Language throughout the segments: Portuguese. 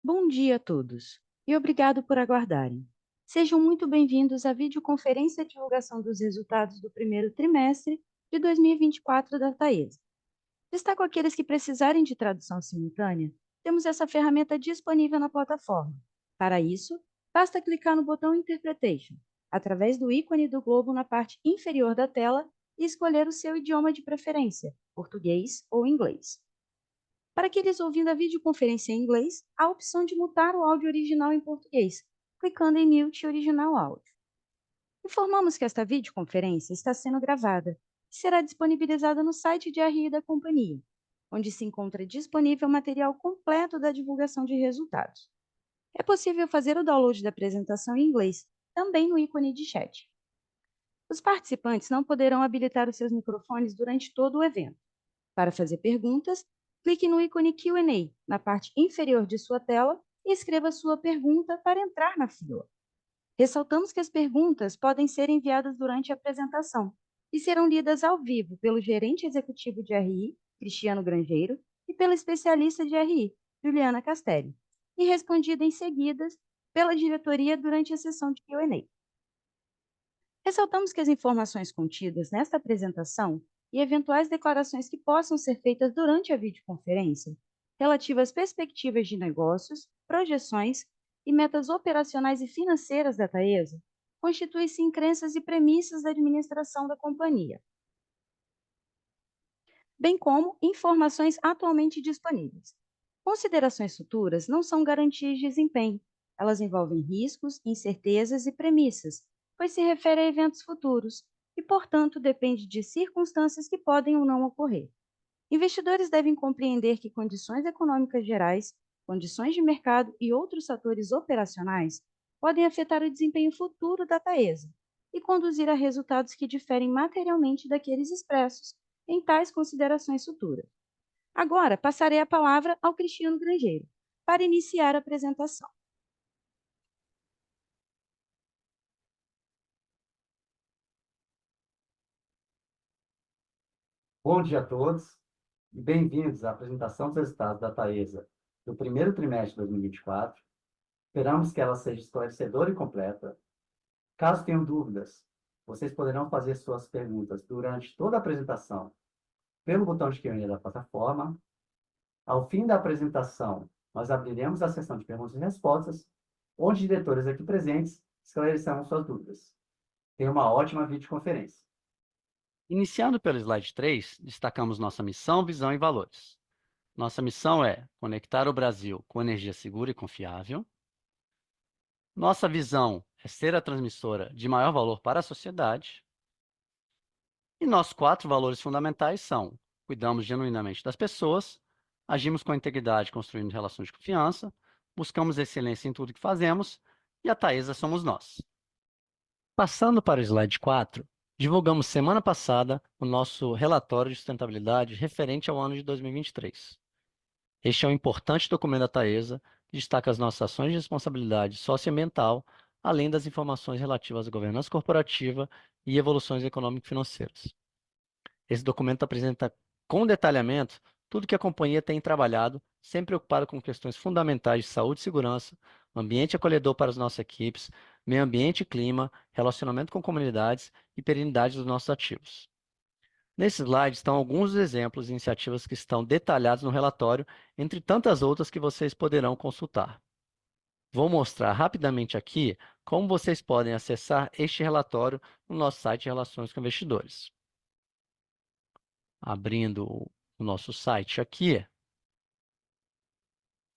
Bom dia a todos e obrigado por aguardarem. Sejam muito bem-vindos à videoconferência de divulgação dos resultados do primeiro trimestre de 2024 da Taesa. Destaco aqueles que precisarem de tradução simultânea, temos essa ferramenta disponível na plataforma. Para isso, basta clicar no botão Interpretation, através do ícone do globo na parte inferior da tela e escolher o seu idioma de preferência, português ou inglês. Para aqueles ouvindo a videoconferência em inglês, há a opção de mutar o áudio original em português, clicando em Mute Original Áudio. Informamos que esta videoconferência está sendo gravada e será disponibilizada no site de RI da companhia, onde se encontra disponível o material completo da divulgação de resultados. É possível fazer o download da apresentação em inglês, também no ícone de chat. Os participantes não poderão habilitar os seus microfones durante todo o evento. Para fazer perguntas, clique no ícone Q&A na parte inferior de sua tela e escreva sua pergunta para entrar na fila. Ressaltamos que as perguntas podem ser enviadas durante a apresentação e serão lidas ao vivo pelo gerente executivo de RI, Cristiano Grangeiro, e pela especialista de RI, Juliana Castelli, e respondida em seguida pela diretoria durante a sessão de Q&A. Ressaltamos que as informações contidas nesta apresentação e eventuais declarações que possam ser feitas durante a videoconferência, relativas às perspectivas de negócios, projeções e metas operacionais e financeiras da Taesa, constituem-se em crenças e premissas da administração da companhia, bem como informações atualmente disponíveis. Considerações futuras não são garantias de desempenho, elas envolvem riscos, incertezas e premissas, pois se refere a eventos futuros e, portanto, depende de circunstâncias que podem ou não ocorrer. Investidores devem compreender que condições econômicas gerais, condições de mercado e outros fatores operacionais podem afetar o desempenho futuro da Taesa e conduzir a resultados que diferem materialmente daqueles expressos em tais considerações futuras. Agora, passarei a palavra ao Cristiano Grangeiro, para iniciar a apresentação. Bom dia a todos e bem-vindos à apresentação dos resultados da Taesa do primeiro trimestre de 2024. Esperamos que ela seja esclarecedora e completa. Caso tenham dúvidas, vocês poderão fazer suas perguntas durante toda a apresentação pelo botão de Q&A da plataforma. Ao fim da apresentação, nós abriremos a sessão de perguntas e respostas, onde diretores aqui presentes esclarecerão suas dúvidas. Tenha uma ótima videoconferência. Iniciando pelo slide 3, destacamos nossa missão, visão e valores. Nossa missão é conectar o Brasil com energia segura e confiável. Nossa visão é ser a transmissora de maior valor para a sociedade. E nossos 4 valores fundamentais são: cuidamos genuinamente das pessoas, agimos com integridade construindo relações de confiança, buscamos excelência em tudo que fazemos e a Taesa somos nós. Passando para o slide 4, divulgamos semana passada o nosso relatório de sustentabilidade referente ao ano de 2023. Este é um importante documento da Taesa que destaca as nossas ações de responsabilidade socioambiental, além das informações relativas à governança corporativa e evoluções econômico-financeiras. Esse documento apresenta com detalhamento tudo que a companhia tem trabalhado, sempre preocupada com questões fundamentais de saúde e segurança, ambiente acolhedor para as nossas equipes, meio ambiente e clima, relacionamento com comunidades e perenidade dos nossos ativos. Nesse slide estão alguns exemplos de iniciativas que estão detalhadas no relatório, entre tantas outras que vocês poderão consultar. Vou mostrar rapidamente aqui como vocês podem acessar este relatório no nosso site de Relações com Investidores. Abrindo o nosso site aqui,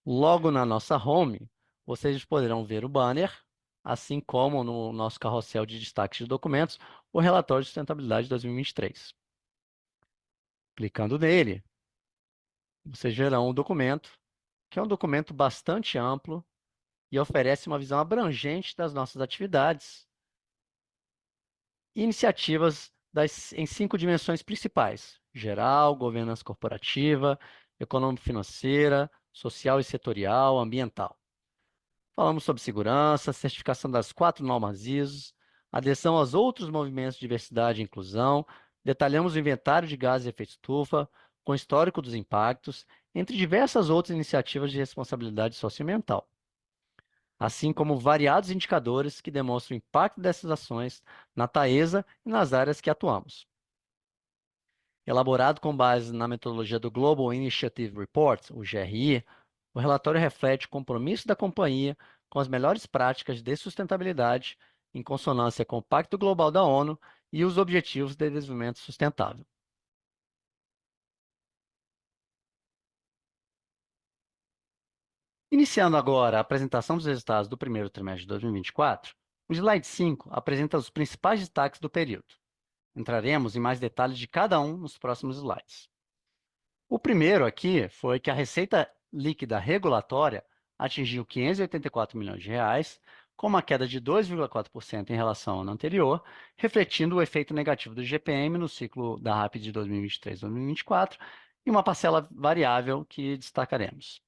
logo na nossa home, vocês poderão ver o banner, assim como no nosso carrossel de destaques de documentos, o relatório de sustentabilidade de 2023. Clicando nele, vocês verão o documento, que é um documento bastante amplo e oferece uma visão abrangente das nossas atividades e iniciativas em 5 dimensões principais: geral, governança corporativa, econômico-financeira, social e setorial, ambiental. Falamos sobre segurança, certificação das 4 normas ISO, adesão aos outros movimentos de diversidade e inclusão, detalhamos o inventário de gases de efeito estufa, com histórico dos impactos, entre diversas outras iniciativas de responsabilidade socioambiental, assim como variados indicadores que demonstram o impacto dessas ações na Taesa e nas áreas que atuamos. Elaborado com base na metodologia do Global Initiative Report, o GRI, o relatório reflete o compromisso da companhia com as melhores práticas de sustentabilidade, em consonância com o Pacto Global da ONU e os Objetivos de Desenvolvimento Sustentável. Iniciando agora a apresentação dos resultados do primeiro trimestre de 2024, o slide 5 apresenta os principais destaques do período. Entraremos em mais detalhes de cada um nos próximos slides. O primeiro aqui foi que a receita líquida regulatória atingiu 584 milhões de reais, com uma queda de 2,4% em relação ao ano anterior, refletindo o efeito negativo do GPM no ciclo da RAP de 2023-2024 e uma parcela variável que destacaremos.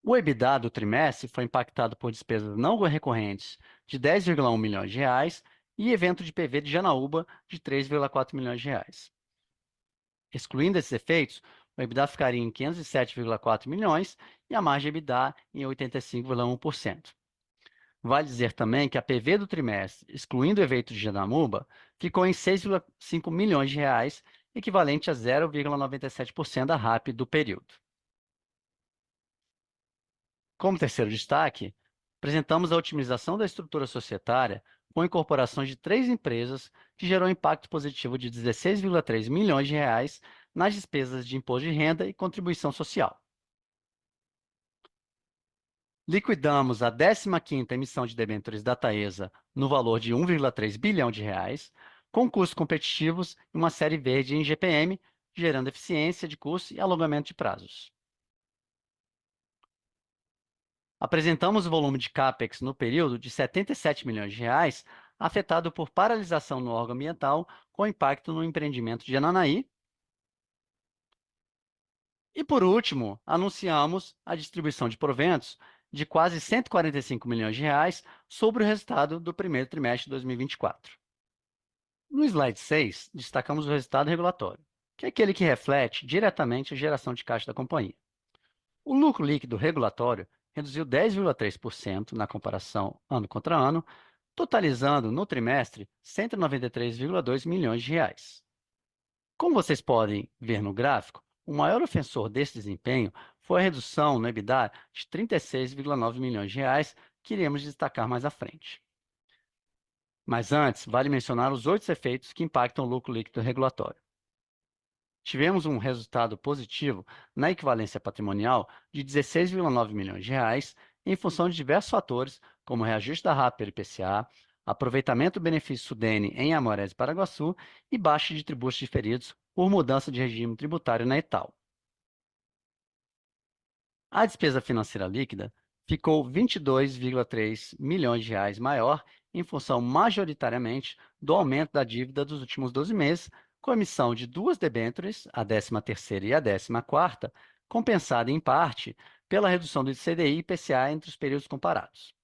O EBITDA do trimestre foi impactado por despesas não recorrentes de 10,1 milhões de reais e evento de PV de Janaúba de 3,4 milhões de reais. Excluindo esses efeitos, o EBITDA ficaria em 507,4 milhões e a margem EBITDA em 85,1%. Vale dizer também que a PV do trimestre, excluindo o evento de Janaúba, ficou em 6,5 milhões de reais, equivalente a 0,97% da RAP do período. Como terceiro destaque, apresentamos a otimização da estrutura societária com a incorporação de 3 empresas que gerou impacto positivo de 16,3 milhões de reais nas despesas de imposto de renda e contribuição social. Liquidamos a 15ª emissão de debêntures da Taesa no valor de 1,3 bilhão de reais, com custos competitivos e uma série verde em GPM, gerando eficiência de custo e alongamento de prazos. Apresentamos o volume de CAPEX no período de 77 milhões de reais, afetado por paralisação no órgão ambiental, com impacto no empreendimento de Ananaí. E, por último, anunciamos a distribuição de proventos de quase 145 milhões de reais sobre o resultado do primeiro trimestre de 2024. No slide 6, destacamos o resultado regulatório, que é aquele que reflete diretamente a geração de caixa da companhia. O lucro líquido regulatório reduziu 10,3% na comparação ano contra ano, totalizando no trimestre 193,2 milhões de reais. Como vocês podem ver no gráfico, o maior ofensor desse desempenho foi a redução no EBITDA de 36,9 milhões de reais, que iremos destacar mais à frente. Mas antes, vale mencionar os outros efeitos que impactam o lucro líquido regulatório. Tivemos um resultado positivo na equivalência patrimonial de 16,9 milhões de reais, em função de diversos fatores, como reajuste da RAP pelo IPCA, aproveitamento do benefício SUDENE em Amorés e Paraguaçu e baixa de tributos diferidos por mudança de regime tributário na ETAL. A despesa financeira líquida ficou 22,3 milhões de reais maior, em função majoritariamente do aumento da dívida dos últimos 12 meses, com a emissão de 2 debêntures, a 13ª e a 14ª, compensada em parte pela redução do CDI e IPCA entre os períodos comparados.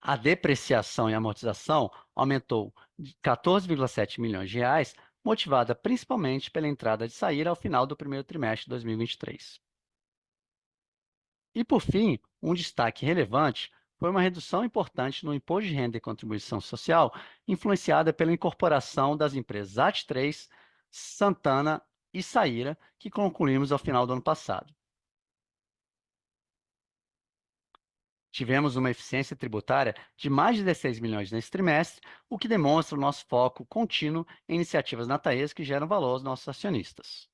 A depreciação e amortização aumentou de 14,7 milhões de reais, motivada principalmente pela entrada de Saíra ao final do primeiro trimestre de 2023. E, por fim, um destaque relevante foi uma redução importante no imposto de renda e contribuição social, influenciada pela incorporação das empresas AT3, Santana e Saíra, que concluímos ao final do ano passado. Tivemos uma eficiência tributária de mais de 16 milhões nesse trimestre, o que demonstra o nosso foco contínuo em iniciativas na Taesa que geram valor aos nossos acionistas.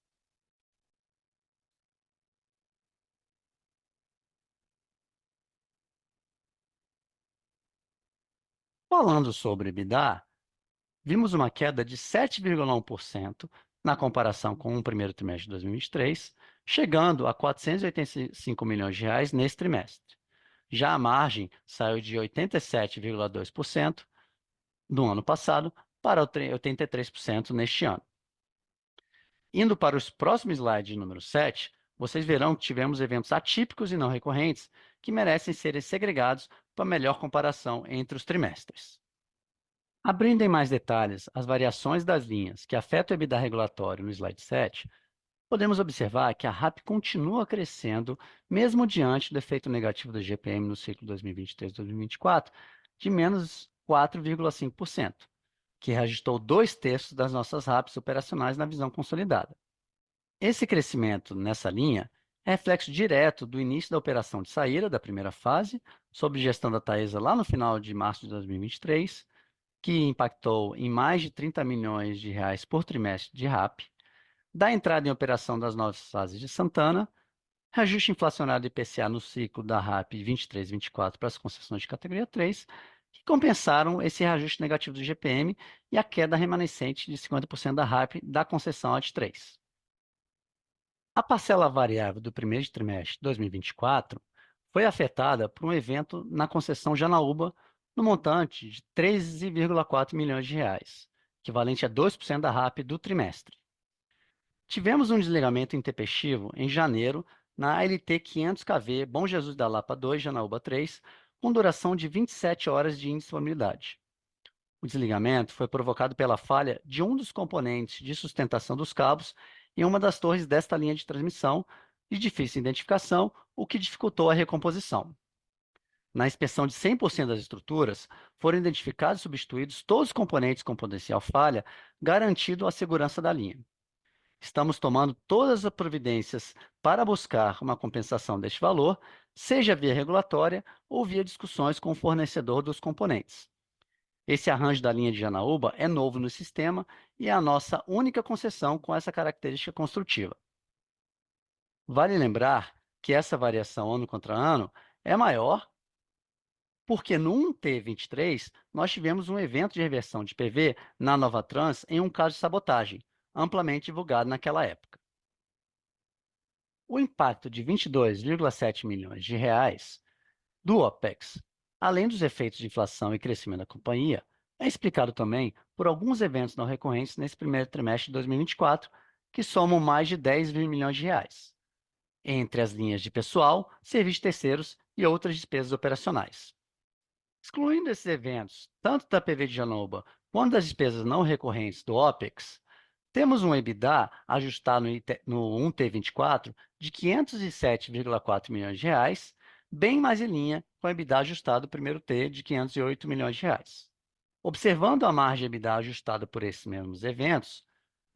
Falando sobre EBITDA, vimos uma queda de 7,1% na comparação com o primeiro trimestre de 2023, chegando a 485 milhões de reais nesse trimestre. Já a margem saiu de 87,2% no ano passado para 83% neste ano. Indo para os próximos slides, número 7, vocês verão que tivemos eventos atípicos e não recorrentes que merecem serem segregados para melhor comparação entre os trimestres. Abrindo em mais detalhes as variações das linhas que afetam o EBITDA regulatório no slide 7, podemos observar que a RAP continua crescendo, mesmo diante do efeito negativo do IGPM no ciclo 2023-2024, de menos 4,5%, que reajustou 2/3 das nossas RAPs operacionais na visão consolidada. Esse crescimento nessa linha é reflexo direto do início da operação de saída da primeira fase, sob gestão da Taesa lá no final de março de 2023, que impactou em mais de 30 milhões de reais por trimestre de RAP, da entrada em operação das novas fases de Santana, reajuste inflacionário do IPCA no ciclo da RAP 23 e 24 para as concessões de categoria 3, que compensaram esse reajuste negativo do IGPM e a queda remanescente de 50% da RAP da concessão AD 3. A parcela variável do primeiro trimestre de 2024 foi afetada por um evento na concessão Janaúba no montante de 13,4 milhões de reais, equivalente a 2% da RAP do trimestre. Tivemos um desligamento intempestivo em janeiro na ALT 500kV Bom Jesus da Lapa 2, Janaúba 3, com duração de 27 horas de indisponibilidade. O desligamento foi provocado pela falha de um dos componentes de sustentação dos cabos em uma das torres desta linha de transmissão, de difícil identificação, o que dificultou a recomposição. Na inspeção de 100% das estruturas, foram identificados e substituídos todos os componentes com potencial falha, garantindo a segurança da linha. Estamos tomando todas as providências para buscar uma compensação deste valor, seja via regulatória ou via discussões com o fornecedor dos componentes. Esse arranjo da linha de Janaúba é novo no sistema e é a nossa única concessão com essa característica construtiva. Vale lembrar que essa variação ano contra ano é maior porque no 1T23 nós tivemos um evento de reversão de PV na Novatrans em um caso de sabotagem, amplamente divulgado naquela época. O impacto de 22,7 milhões de reais do OPEX, além dos efeitos de inflação e crescimento da companhia, é explicado também por alguns eventos não recorrentes nesse primeiro trimestre de 2024, que somam mais de 10 milhões de reais, entre as linhas de pessoal, serviços terceiros e outras despesas operacionais. Excluindo esses eventos, tanto da PV de Janaúba quanto das despesas não recorrentes do OPEX, temos um EBITDA ajustado no 1T24 de 507,4 milhões de reais, bem mais em linha com o EBITDA ajustado do primeiro T de 508 milhões de reais. Observando a margem EBITDA ajustada por esses mesmos eventos,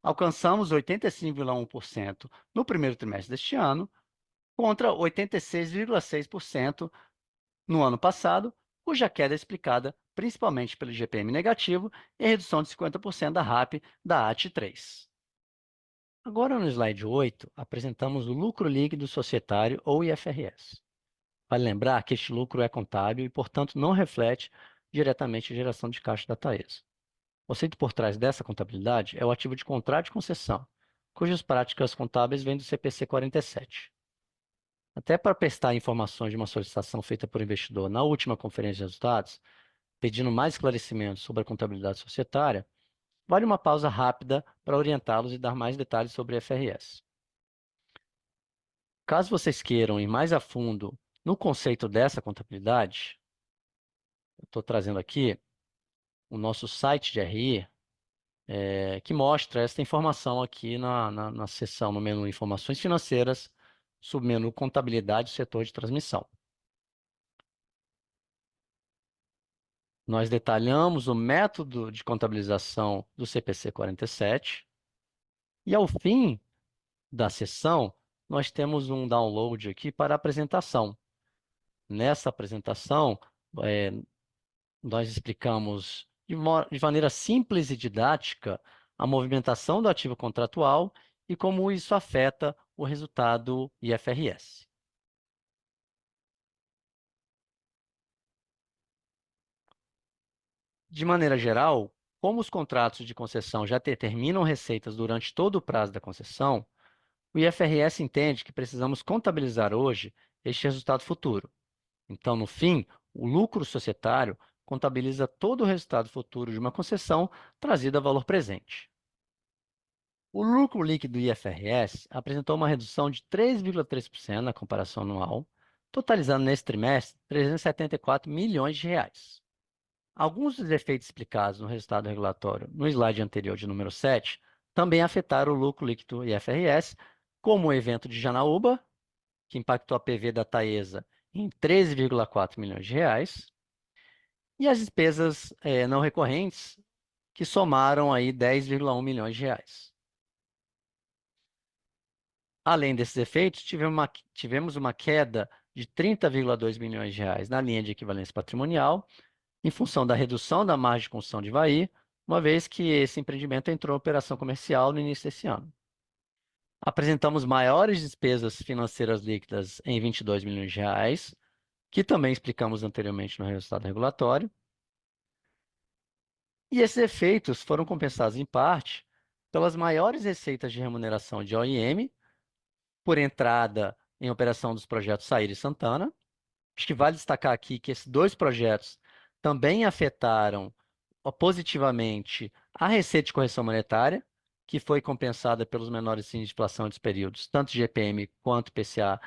alcançamos 85,1% no primeiro trimestre deste ano, contra 86,6% no ano passado, cuja queda é explicada principalmente pelo IGPM negativo e a redução de 50% da RAP da AT3. Agora, no slide 8, apresentamos o lucro líquido societário, ou IFRS. Vale lembrar que este lucro é contábil e, portanto, não reflete diretamente a geração de caixa da Taesa. O conceito por trás dessa contabilidade é o ativo de contrato de concessão, cujas práticas contábeis vêm do CPC 47. Até para prestar informações de uma solicitação feita por investidor na última conferência de resultados, pedindo mais esclarecimentos sobre a contabilidade societária, vale uma pausa rápida para orientá-los e dar mais detalhes sobre a FRS. Caso vocês queiram ir mais a fundo no conceito dessa contabilidade, eu estou trazendo aqui o nosso site de RI, que mostra esta informação aqui na seção, no menu Informações Financeiras, submenu Contabilidade, setor de transmissão. Nós detalhamos o método de contabilização do CPC 47 e, ao fim da sessão, nós temos um download aqui para a apresentação. Nessa apresentação, nós explicamos de maneira simples e didática a movimentação do ativo contratual e como isso afeta o resultado IFRS. De maneira geral, como os contratos de concessão já determinam receitas durante todo o prazo da concessão, o IFRS entende que precisamos contabilizar hoje este resultado futuro. Então, no fim, o lucro societário contabiliza todo o resultado futuro de uma concessão trazido a valor presente. O lucro líquido IFRS apresentou uma redução de 3,3% na comparação anual, totalizando nesse trimestre 374 milhões de reais. Alguns dos efeitos explicados no resultado regulatório no slide anterior de número 7 também afetaram o lucro líquido IFRS, como o evento de Janaúba, que impactou a PV da Taesa em 13,4 milhões de reais, e as despesas não recorrentes, que somaram aí 10,1 milhões de reais. Além desses efeitos, tivemos uma queda de 30,2 milhões de reais na linha de equivalência patrimonial, em função da redução da margem de construção de Ivaí, uma vez que esse empreendimento entrou em operação comercial no início desse ano. Apresentamos maiores despesas financeiras líquidas em 22 milhões de reais, que também explicamos anteriormente no resultado regulatório. E esses efeitos foram compensados em parte pelas maiores receitas de remuneração de OIM, por entrada em operação dos projetos Saíra e Santana. Acho que vale destacar aqui que esses dois projetos também afetaram positivamente a receita de correção monetária, que foi compensada pelos menores índices de inflação dos períodos, tanto GPM quanto PCA,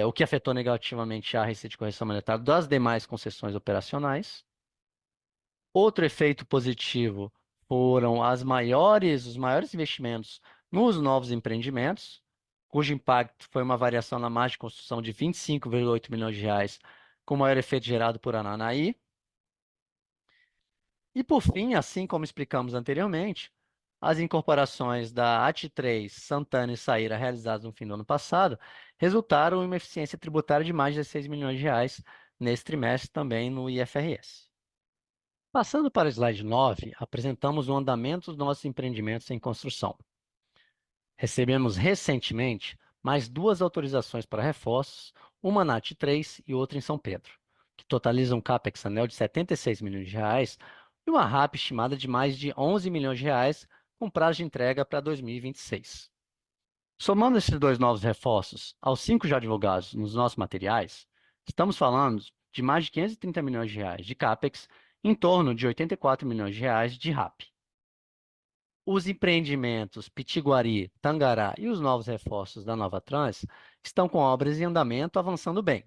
o que afetou negativamente a receita de correção monetária das demais concessões operacionais. Outro efeito positivo foram os maiores investimentos nos novos empreendimentos, cujo impacto foi uma variação na margem de construção de 25,8 milhões de reais, com o maior efeito gerado por Ananaí. E, por fim, assim como explicamos anteriormente, as incorporações da AT3, Santana e Saíra realizadas no fim do ano passado resultaram em uma eficiência tributária de mais de 16 milhões de reais nesse trimestre também no IFRS. Passando para o slide 9, apresentamos o andamento dos nossos empreendimentos em construção. Recebemos recentemente mais 2 autorizações para reforços, uma na AT3 e outra em São Pedro, que totalizam um CAPEX anel de 76 milhões de reais e uma RAP estimada de mais de 11 milhões de reais, com prazo de entrega para 2026. Somando esses 2 novos reforços aos 5 já divulgados nos nossos materiais, estamos falando de mais de 530 milhões de reais de CAPEX, em torno de 84 milhões de reais de RAP. Os empreendimentos Pitiguari, Tangará e os novos reforços da Nova Trans estão com obras em andamento avançando bem.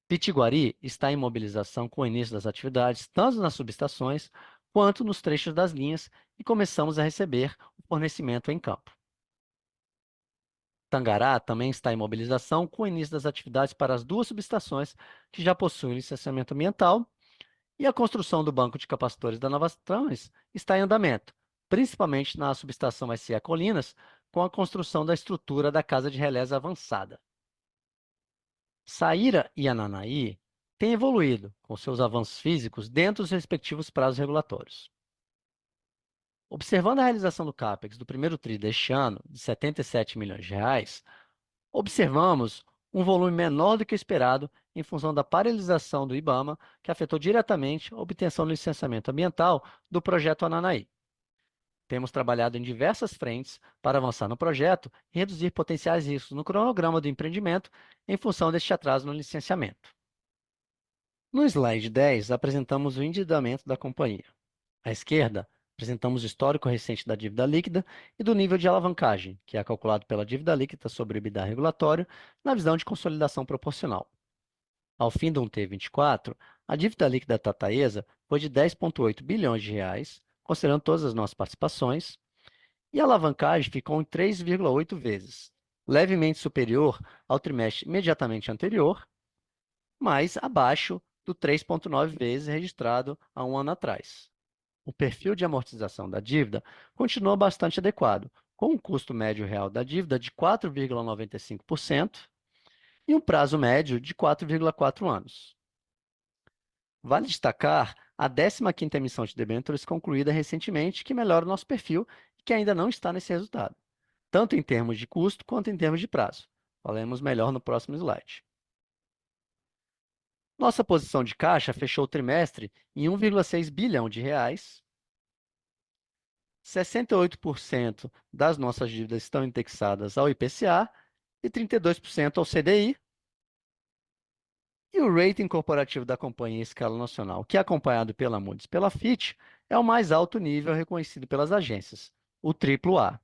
Pitiguari está em mobilização com o início das atividades, tanto nas subestações quanto nos trechos das linhas, e começamos a receber o fornecimento em campo. Tangará também está em mobilização com o início das atividades para as 2 subestações que já possuem licenciamento ambiental, e a construção do banco de capacitores da Nova Trans está em andamento, principalmente na subestação SE Colinas, com a construção da estrutura da casa de relés avançada. Saíra e Ananaí têm evoluído com seus avanços físicos dentro dos respectivos prazos regulatórios. Observando a realização do CAPEX do primeiro TRI deste ano, de 77 milhões de reais, observamos um volume menor do que o esperado em função da paralisação do IBAMA, que afetou diretamente a obtenção do licenciamento ambiental do projeto Ananaí. Temos trabalhado em diversas frentes para avançar no projeto e reduzir potenciais riscos no cronograma do empreendimento em função deste atraso no licenciamento. No slide 10, apresentamos o endividamento da companhia. À esquerda, apresentamos o histórico recente da dívida líquida e do nível de alavancagem, que é calculado pela dívida líquida sobre o EBITDA regulatório, na visão de consolidação proporcional. Ao fim do 1T24, a dívida líquida da Taesa foi de 10,8 bilhões de reais, considerando todas as nossas participações, e a alavancagem ficou em 3,8 vezes, levemente superior ao trimestre imediatamente anterior, mas abaixo do 3,9 vezes registrado há um ano atrás. O perfil de amortização da dívida continua bastante adequado, com um custo médio real da dívida de 4,95% e um prazo médio de 4,4 anos. Vale destacar a 15ª emissão de debêntures concluída recentemente, que melhora o nosso perfil e que ainda não está nesse resultado, tanto em termos de custo quanto em termos de prazo. Falaremos melhor no próximo slide. Nossa posição de caixa fechou o trimestre em 1,6 bilhão de reais. 68% das nossas dívidas estão indexadas ao IPCA e 32% ao CDI. E o rating corporativo da companhia em escala nacional, que é acompanhado pela Moody's e pela Fitch, é o mais alto nível reconhecido pelas agências, o AAA.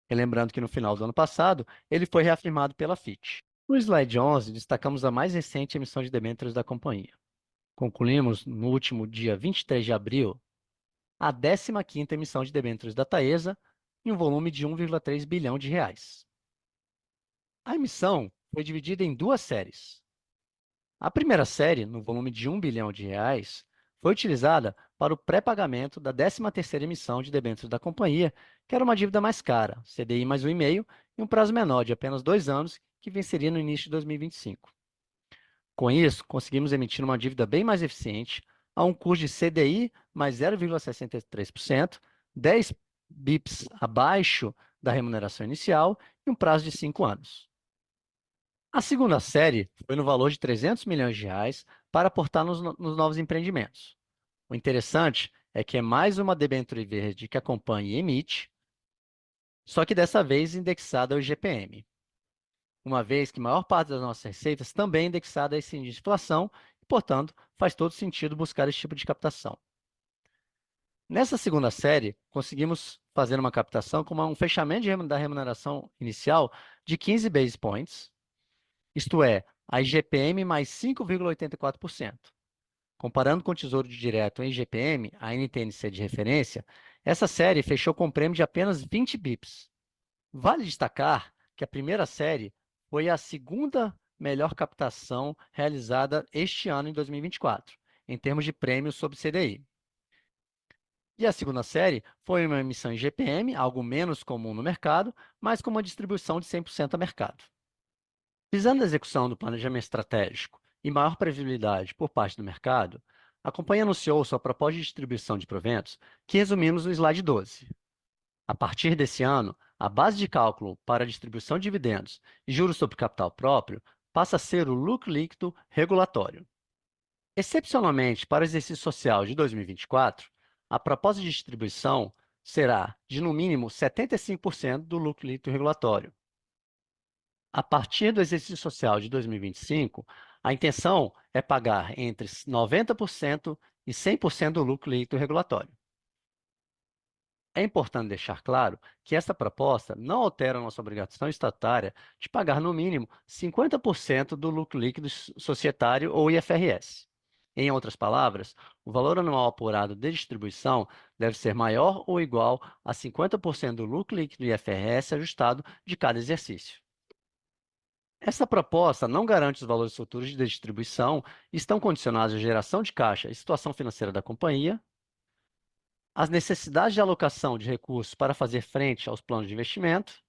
Lembrando que no final do ano passado, ele foi reafirmado pela Fitch. No slide 11, destacamos a mais recente emissão de debêntures da companhia. concluímos no último dia 23 de abril a 15ª emissão de debêntures da Taesa em um volume de 1,3 bilhão de reais. A emissão foi dividida em duas séries. A primeira série, no volume de 1 bilhão de reais, foi utilizada para o pré-pagamento da 13ª emissão de debêntures da companhia, que era uma dívida mais cara, CDI mais 1,5, e um prazo menor, de apenas 2 anos, que venceria no início de 2025. Com isso, conseguimos emitir uma dívida bem mais eficiente, a um custo de CDI mais 0,63%, 10 bips abaixo da remuneração inicial e um prazo de 5 anos. A segunda série foi no valor de 300 milhões de reais para aportar nos novos empreendimentos. O interessante é que é mais uma debênture verde que a companhia emite, só que dessa vez indexada ao IGPM, uma vez que a maior parte das nossas receitas também é indexada a esse índice de inflação e, portanto, faz todo sentido buscar esse tipo de captação. Nessa segunda série, conseguimos fazer uma captação com um fechamento da remuneração inicial de 15 basis points, isto é, a IGPM mais 5,84%. Comparando com o Tesouro Direto em IGPM, a NTNC de referência, essa série fechou com um prêmio de apenas 20 bips. Vale destacar que a primeira série foi a segunda melhor captação realizada este ano, em 2024, em termos de prêmios sobre CDI. E a segunda série foi uma emissão em IGPM, algo menos comum no mercado, mas com uma distribuição de 100% a mercado. Visando a execução do planejamento estratégico e maior previsibilidade por parte do mercado, a companhia anunciou sua proposta de distribuição de proventos, que resumimos no slide 12. A partir desse ano, a base de cálculo para a distribuição de dividendos e juros sobre capital próprio passa a ser o lucro líquido regulatório. Excepcionalmente, para o exercício social de 2024, a proposta de distribuição será de, no mínimo, 75% do lucro líquido regulatório. A partir do exercício social de 2025, a intenção é pagar entre 90% e 100% do lucro líquido regulatório. É importante deixar claro que esta proposta não altera a nossa obrigação estatária de pagar, no mínimo, 50% do lucro líquido societário ou IFRS. Em outras palavras, o valor anual apurado de distribuição deve ser maior ou igual a 50% do lucro líquido IFRS ajustado de cada exercício. Essa proposta não garante os valores futuros de distribuição e estão condicionados à geração de caixa e situação financeira da companhia, às necessidades de alocação de recursos para fazer frente aos planos de investimento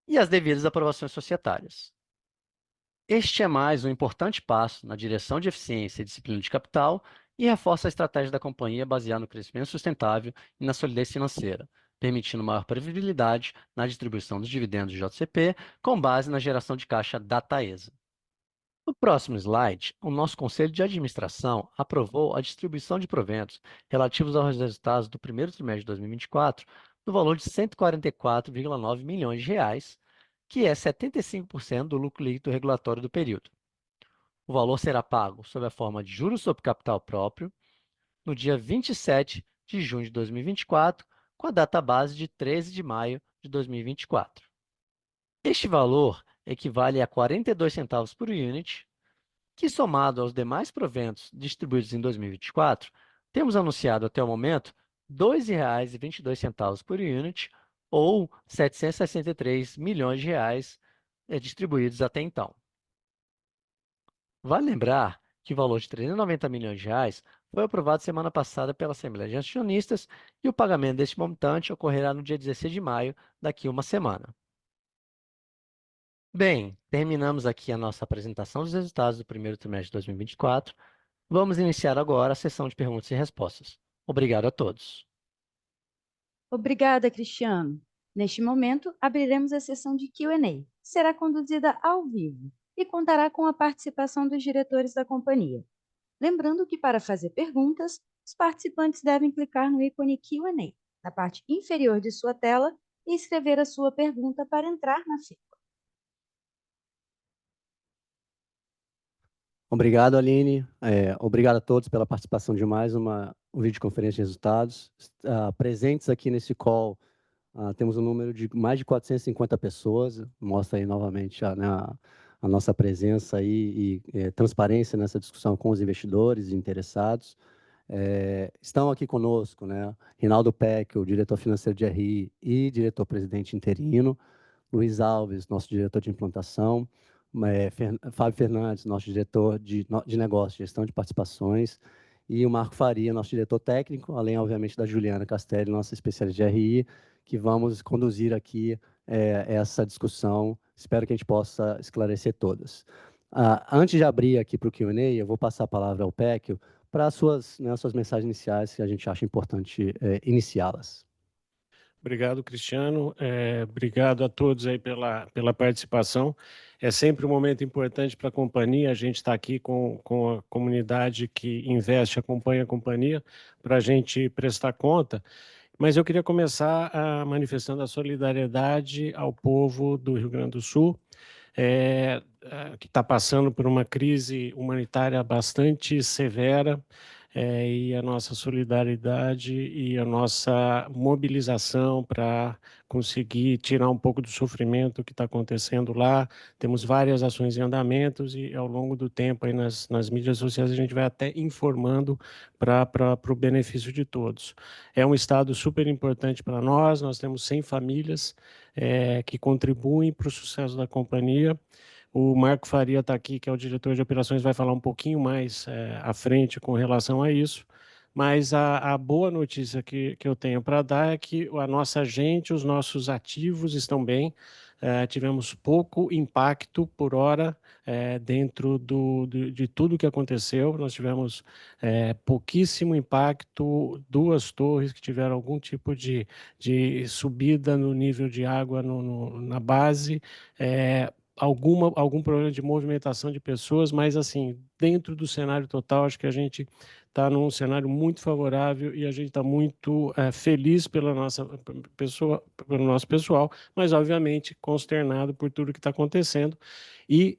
e às devidas aprovações societárias. Este é mais um importante passo na direção de eficiência e disciplina de capital e reforça a estratégia da companhia baseada no crescimento sustentável e na solidez financeira, permitindo maior previsibilidade na distribuição dos dividendos de JCP com base na geração de caixa da Taesa. No próximo slide, o nosso Conselho de Administração aprovou a distribuição de proventos relativos aos resultados do primeiro trimestre de 2024 no valor de 144,9 milhões de reais, que é 75% do lucro líquido regulatório do período. O valor será pago sob a forma de juros sobre capital próprio no dia 27 de junho de 2024, com a data base de 13 de maio de 2024. Este valor equivale a 42 centavos por unit, que, somado aos demais proventos distribuídos em 2024, temos anunciado até o momento R$ 2,22 por unit, ou 763 milhões de reais distribuídos até então. Vale lembrar que o valor de 390 milhões de reais foi aprovado semana passada pela Assembleia de Acionistas e o pagamento deste montante ocorrerá no dia 16 de maio, daqui a uma semana. Bem, terminamos aqui a nossa apresentação dos resultados do primeiro trimestre de 2024. Vamos iniciar agora a sessão de perguntas e respostas. Obrigado a todos. Obrigada, Cristiano. Neste momento, abriremos a sessão de Q&A. Será conduzida ao vivo e contará com a participação dos diretores da companhia. Lembrando que, para fazer perguntas, os participantes devem clicar no ícone Q&A na parte inferior de sua tela e escrever a sua pergunta para entrar na fila. Obrigado, Aline. Obrigado a todos pela participação de mais uma videoconferência de resultados. Presentes aqui nesse call, temos um número de mais de 450 pessoas. Mostra aí novamente a nossa presença aí e transparência nessa discussão com os investidores e interessados. Estão aqui conosco, né, Rinaldo Peck, o diretor financeiro de RI e diretor-presidente interino, Luiz Alves, nosso diretor de implantação, Fábio Fernandes, nosso diretor de negócios, gestão de participações, e o Marco Faria, nosso diretor técnico, além, obviamente, da Juliana Castelli, nossa especialista de RI, que vamos conduzir aqui essa discussão. Espero que a gente possa esclarecer todas. Antes de abrir aqui para o Q&A, eu vou passar a palavra ao Péquio para as suas mensagens iniciais, que a gente acha importante iniciá-las. Obrigado, Cristiano. Obrigado a todos aí pela participação. É sempre um momento importante para a companhia. A gente está aqui com a comunidade que investe, acompanha a companhia, para a gente prestar conta. Mas eu queria começar manifestando a solidariedade ao povo do Rio Grande do Sul, que está passando por uma crise humanitária bastante severa, e a nossa solidariedade e a nossa mobilização para conseguir tirar um pouco do sofrimento que está acontecendo lá. Temos várias ações em andamentos e, ao longo do tempo, aí nas mídias sociais, a gente vai até informando para o benefício de todos. É um estado super importante para nós. Nós temos 100 famílias que contribuem para o sucesso da companhia. O Marco Faria está aqui, que é o diretor de operações, vai falar um pouquinho mais à frente com relação a isso. Mas a boa notícia que eu tenho para dar é que a nossa gente, os nossos ativos estão bem. Tivemos pouco impacto por hora dentro de tudo que aconteceu. Nós tivemos pouquíssimo impacto, 2 torres que tiveram algum tipo de subida no nível de água na base, algum problema de movimentação de pessoas, mas assim, dentro do cenário total, acho que a gente está num cenário muito favorável e a gente está muito feliz pela nossa pessoa, pelo nosso pessoal, mas obviamente consternado por tudo que está acontecendo e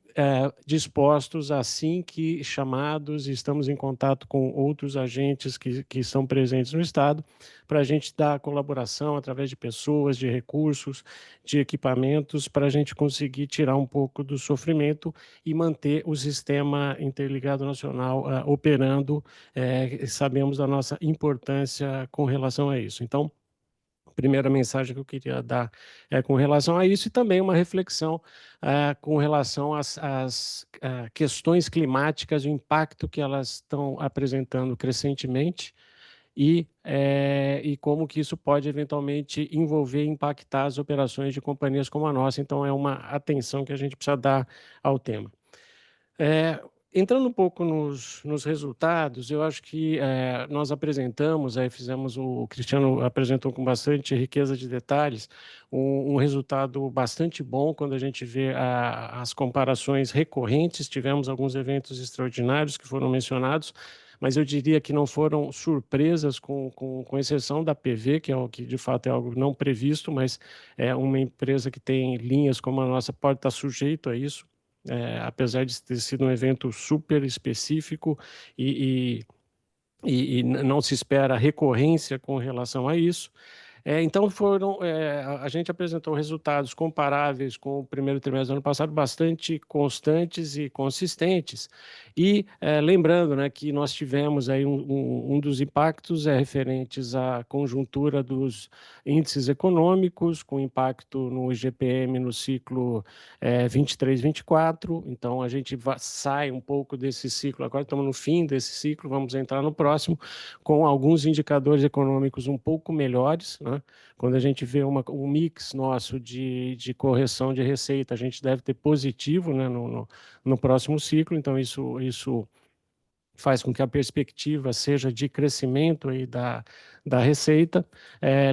dispostos, assim que chamados, estamos em contato com outros agentes que estão presentes no Estado, para a gente dar colaboração através de pessoas, de recursos, de equipamentos, para a gente conseguir tirar um pouco do sofrimento e manter o sistema interligado nacional operando. Sabemos da nossa importância com relação a isso. Então, a primeira mensagem que eu queria dar é com relação a isso e também uma reflexão com relação às questões climáticas, o impacto que elas estão apresentando crescentemente e como que isso pode eventualmente envolver e impactar as operações de companhias como a nossa. Então, é uma atenção que a gente precisa dar ao tema. Entrando um pouco nos resultados, eu acho que nós apresentamos, o Cristiano apresentou com bastante riqueza de detalhes, um resultado bastante bom quando a gente vê as comparações recorrentes. Tivemos alguns eventos extraordinários que foram mencionados, mas eu diria que não foram surpresas, com exceção da PV, que de fato é algo não previsto, mas é uma empresa que tem linhas como a nossa, pode estar sujeito a isso. Apesar de ter sido um evento super específico e não se espera recorrência com relação a isso. Então, a gente apresentou resultados comparáveis com o primeiro trimestre do ano passado, bastante constantes e consistentes. E lembrando, né, que nós tivemos aí um dos impactos referentes à conjuntura dos índices econômicos, com impacto no IGPM no ciclo 23-24. Então, a gente sai um pouco desse ciclo, agora estamos no fim desse ciclo, vamos entrar no próximo, com alguns indicadores econômicos um pouco melhores, né? Quando a gente vê um mix nosso de correção de receita, a gente deve ter positivo, né, no próximo ciclo. Então, isso faz com que a perspectiva seja de crescimento aí da receita.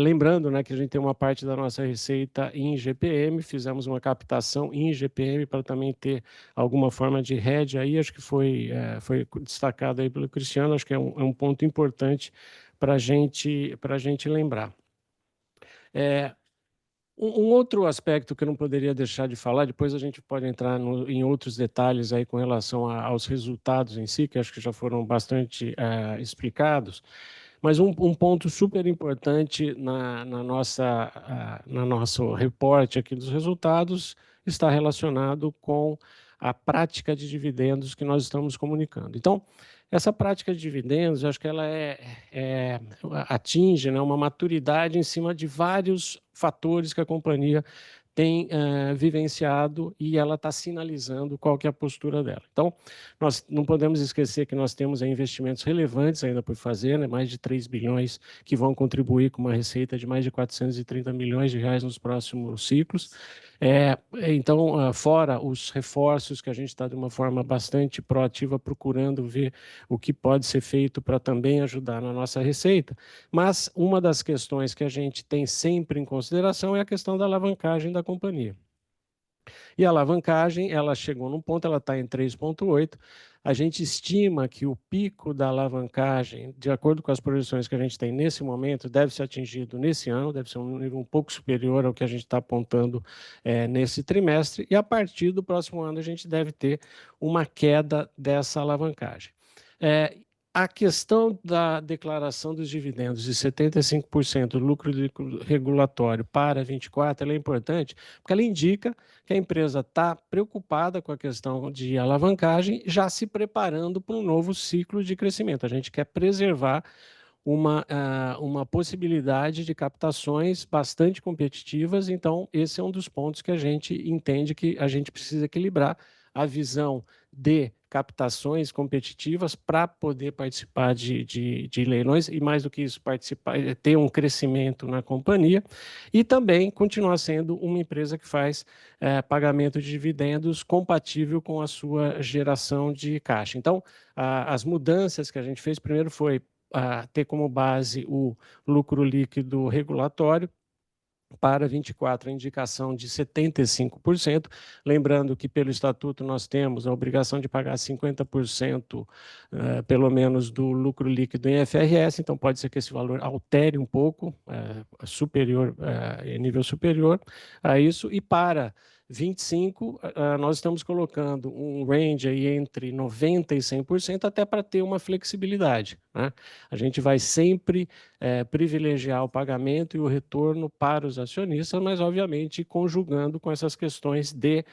Lembrando, né, que a gente tem uma parte da nossa receita em GPM, fizemos uma captação em GPM para também ter alguma forma de hedge aí. Acho que foi destacado aí pelo Cristiano, acho que é um ponto importante para a gente lembrar. Um outro aspecto que eu não poderia deixar de falar, depois a gente pode entrar em outros detalhes aí com relação aos resultados em si, que acho que já foram bastante explicados, mas um ponto super importante no nosso reporte aqui dos resultados está relacionado com a prática de dividendos que nós estamos comunicando. Então, essa prática de dividendos, eu acho que ela atinge, né, uma maturidade em cima de vários fatores que a companhia tem vivenciado e ela está sinalizando qual que é a postura dela. Então, nós não podemos esquecer que nós temos investimentos relevantes ainda por fazer, né, mais de 3 bilhões que vão contribuir com uma receita de mais de 430 milhões de reais nos próximos ciclos. Então, fora os reforços que a gente está de uma forma bastante proativa procurando ver o que pode ser feito para também ajudar na nossa receita, mas uma das questões que a gente tem sempre em consideração é a questão da alavancagem da companhia. E a alavancagem, ela chegou num ponto, ela está em 3,8. A gente estima que o pico da alavancagem, de acordo com as projeções que a gente tem nesse momento, deve ser atingido nesse ano, deve ser um nível um pouco superior ao que a gente está apontando nesse trimestre, e a partir do próximo ano a gente deve ter uma queda dessa alavancagem. A questão da declaração dos dividendos de 75% do lucro regulatório para 24, ela é importante, porque ela indica que a empresa está preocupada com a questão de alavancagem, já se preparando para um novo ciclo de crescimento. A gente quer preservar uma possibilidade de captações bastante competitivas, então esse é um dos pontos que a gente entende que a gente precisa equilibrar a visão de captações competitivas para poder participar de leilões e, mais do que isso, ter um crescimento na companhia e também continuar sendo uma empresa que faz pagamento de dividendos compatível com a sua geração de caixa. Então, as mudanças que a gente fez, primeiro foi ter como base o lucro líquido regulatório, para 24, a indicação de 75%, lembrando que pelo estatuto nós temos a obrigação de pagar 50%, pelo menos, do lucro líquido em FRS, então pode ser que esse valor altere um pouco, nível superior a isso, e para 25, nós estamos colocando um range aí entre 90% e 100%, até para ter uma flexibilidade, né? A gente vai sempre privilegiar o pagamento e o retorno para os acionistas, mas, obviamente, conjugando com essas questões de